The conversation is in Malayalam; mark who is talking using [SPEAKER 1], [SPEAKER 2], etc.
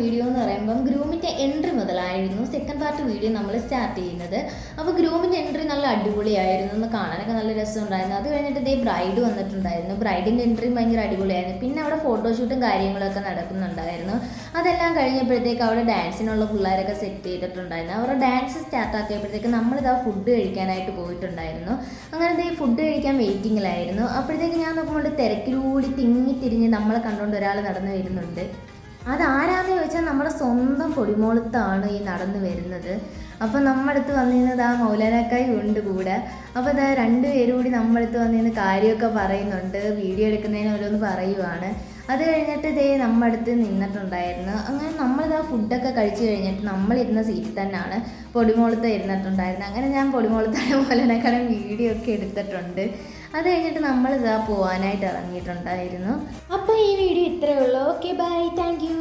[SPEAKER 1] വീഡിയോ എന്ന് പറയുമ്പം ഗ്രൂമിൻ്റെ എൻട്രി മുതലായിരുന്നു സെക്കൻഡ് പാർട്ട് വീഡിയോ നമ്മൾ സ്റ്റാർട്ട് ചെയ്യുന്നത്. അപ്പോൾ ഗ്രൂമിൻ്റെ എൻട്രി നല്ല അടിപൊളിയായിരുന്നു, ഒന്ന് കാണാനൊക്കെ നല്ല രസമുണ്ടായിരുന്നു. അത് കഴിഞ്ഞിട്ട് ഇതേ ബ്രൈഡ് വന്നിട്ടുണ്ടായിരുന്നു. ബ്രൈഡിൻ്റെ എൻട്രിയും ഭയങ്കര അടിപൊളിയായിരുന്നു. പിന്നെ അവിടെ ഫോട്ടോഷൂട്ടും കാര്യങ്ങളൊക്കെ നടക്കുന്നുണ്ടായിരുന്നു. അതെല്ലാം കഴിഞ്ഞപ്പോഴത്തേക്ക് അവിടെ ഡാൻസിനുള്ള പിള്ളേരൊക്കെ സെറ്റ് ചെയ്തിട്ടുണ്ടായിരുന്നു. അവരുടെ ഡാൻസ് സ്റ്റാർട്ടാക്കിയപ്പോഴത്തേക്ക് നമ്മളിതാ ഫുഡ് കഴിക്കാനായിട്ട് പോയിട്ടുണ്ടായിരുന്നു. അങ്ങനെ ഇതേ ഫുഡ് കഴിക്കാൻ വെയിറ്റിങ്ങിലായിരുന്നു. അപ്പോഴത്തേക്ക് ഞാൻ നോക്കുമ്പോൾ തിരക്കിലൂടി തിരിഞ്ഞ് നമ്മളെ കണ്ടുകൊണ്ട് ഒരാൾ നടന്നു വരുന്നുണ്ട്. അതാരാന്ന് ചോദിച്ചാൽ നമ്മുടെ സ്വന്തം പൊടിമോളത്താണ് ഈ നടന്നു വരുന്നത്. അപ്പോൾ നമ്മളടുത്ത് വന്നിരുന്നത് ആ മൗലാനക്കായി ഉണ്ട് കൂടെ. അപ്പോൾ ഇതാ രണ്ടുപേരും കൂടി നമ്മളടുത്ത് വന്നിരുന്ന് കാര്യമൊക്കെ പറയുന്നുണ്ട്, വീഡിയോ എടുക്കുന്നതിന് ഓരോന്ന് പറയുവാണ്. അത് കഴിഞ്ഞിട്ട് ഇതേ നമ്മളടുത്ത് നിന്നിട്ടുണ്ടായിരുന്നു. അങ്ങനെ നമ്മളിതാ ഫുഡൊക്കെ കഴിച്ച് കഴിഞ്ഞിട്ട് നമ്മളിരുന്ന സീറ്റിൽ തന്നെയാണ് പൊടിമോളത്ത് ഇരുന്നിട്ടുണ്ടായിരുന്നത്. അങ്ങനെ ഞാൻ പൊടിമോളത്തായ മൗലാനക്കാളും വീഡിയോ ഒക്കെ എടുത്തിട്ടുണ്ട്. അത് കഴിഞ്ഞിട്ട് നമ്മളിതാ പോകാനായിട്ട് ഇറങ്ങിയിട്ടുണ്ടായിരുന്നു. അപ്പോൾ ഈ വീഡിയോ ഇത്രയേ ഉള്ളൂ. Okay, bye, thank U.